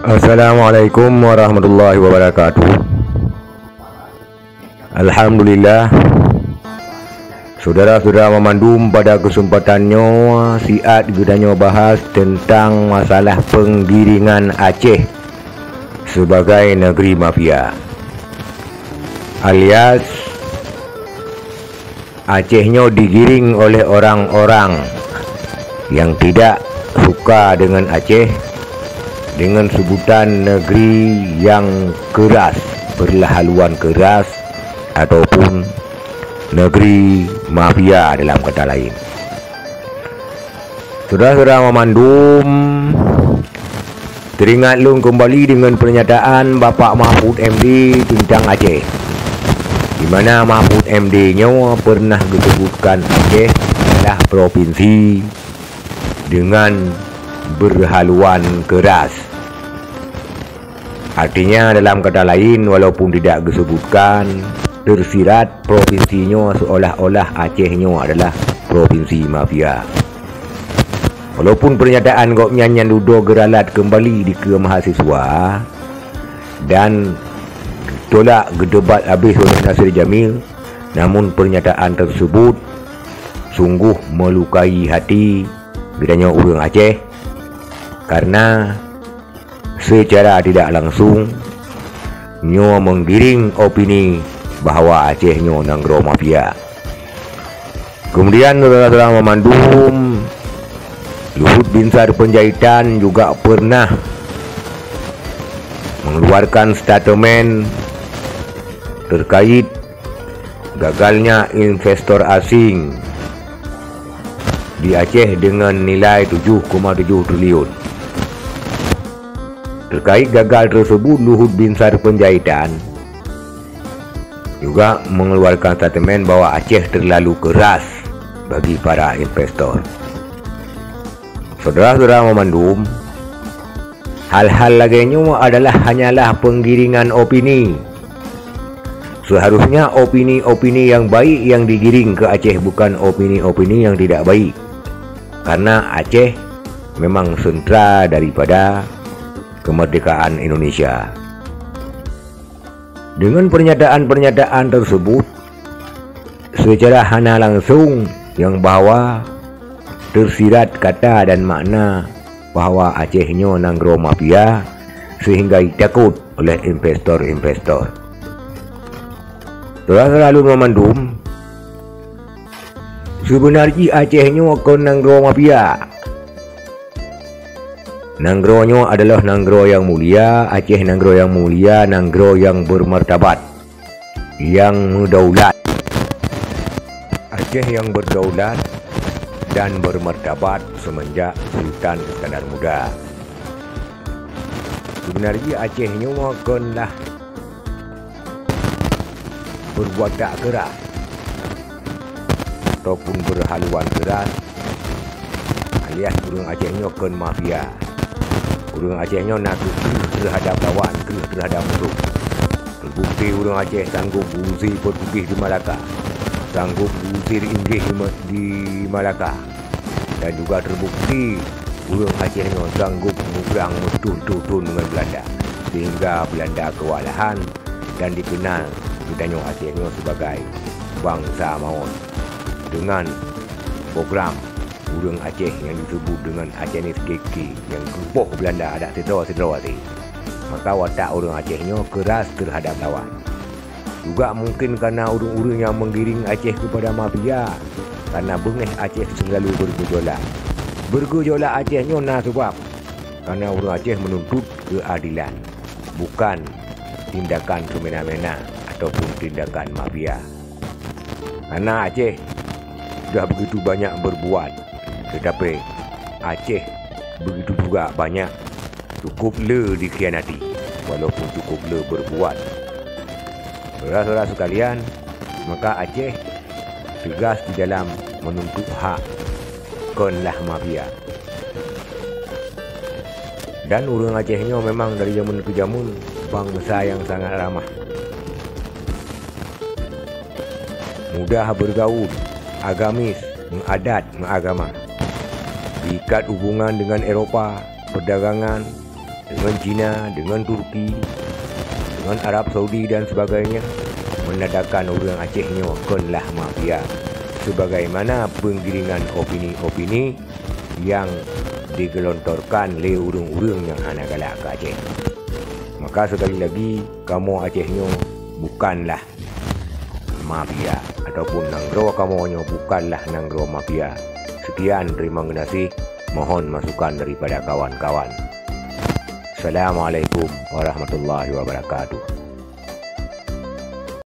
Assalamualaikum warahmatullahi wabarakatuh. Alhamdulillah, saudara-saudara memandum, pada kesempatannya siat gedanya bahas tentang masalah penggiringan Aceh sebagai negeri mafia, alias Acehnya digiring oleh orang-orang yang tidak suka dengan Aceh dengan sebutan negeri yang keras, berlahaluan keras, ataupun negeri mafia dalam kata lain. Saudara-saudara memandum, teringat lung kembali dengan pernyataan Bapak Mahfud MD tentang Aceh, di mana Mahfud MD-nya pernah disebutkan Aceh adalah provinsi dengan berhaluan keras. Artinya dalam kata lain, walaupun tidak disebutkan, tersirat provinsinya seolah-olah Acehnya adalah provinsi mafia. Walaupun pernyataan kok nyanyian dudo geralat kembali di ke mahasiswa dan tolak gedebat habis oleh Nasir Jamil, namun pernyataan tersebut sungguh melukai hati bedanya orang Aceh, karena secara tidak langsung nyo menggiring opini bahawa Aceh nyo negeri mafia. Kemudian saudara-saudara memandum, Luhut Binsar Panjaitan juga pernah mengeluarkan statement terkait gagalnya investor asing di Aceh dengan nilai 7,7 triliun. Terkait gagal tersebut, Luhut Binsar Panjaitan juga mengeluarkan statement bahawa Aceh terlalu keras bagi para investor. Saudara-saudara memandum, hal-hal lainnya hanyalah penggiringan opini. Seharusnya opini-opini yang baik yang digiring ke Aceh, bukan opini-opini yang tidak baik, karena Aceh memang sentra daripada kemerdekaan Indonesia. Dengan pernyataan-pernyataan tersebut secara hana langsung yang bahawa tersirat kata dan makna bahawa Acehnya negeri mafia, sehingga takut oleh investor-investor. Selalu memandum, sebenarnya Acehnya ke negeri mafia. Negerinya adalah negeri yang mulia. Aceh negeri yang mulia, negeri yang bermartabat, yang berdaulat. Aceh yang berdaulat dan bermartabat semenjak Sultan Iskandar Muda. Sebenarnya Acehnya makanlah berbuat tak keras ataupun berhaluan keras, alias orang Acehnya kan mafia. Orang Acehnya nak terhadap lawan, terhadap musuh. Terbukti orang Aceh sanggup usir Portugis di Malaka, sanggup usir Inggris di Malaka, dan juga terbukti orang Acehnya sanggup mengubrang musuh-musuh dengan Belanda, sehingga Belanda kewalahan dan dikenal kitanya Acehnya sebagai bangsa maut dengan program orang Aceh yang disebut dengan Acehnis Keki yang kepoh Belanda ada sedera-sedera. Maka watak orang Acehnya keras terhadap lawan. Juga mungkin karena orang-orang yang menggiring Aceh kepada mafia, karena bengih Aceh selalu bergejolak. Bergejolak Acehnya nah sebab karena orang Aceh menuntut keadilan, bukan tindakan semena-mena ataupun tindakan mafia. Karena Aceh sudah begitu banyak berbuat, tetapi Aceh begitu juga banyak cukup le dikhianati, walaupun cukup le berbuat. Saudara-saudara sekalian, maka Aceh tegas di dalam menuntut hak konlah mafia. Dan orang Acehnya memang dari zaman ke zaman bangsa yang sangat ramah, mudah bergaul, agamis, mengadat, mengagama, diikat hubungan dengan Eropah, perdagangan, dengan China, dengan Turki, dengan Arab Saudi dan sebagainya, menandakan orang Acehnya konlah mafia. Sebagaimana penggiringan opini-opini yang digelontorkan oleh urung-urung yang anak galak ke Aceh. Maka sekali lagi, kamu Acehnya bukanlah mafia, ataupun nanggro kamunya bukanlah nanggro mafia. Sekian, terima kasih. Mohon masukan daripada kawan-kawan. Assalamualaikum warahmatullahi wabarakatuh.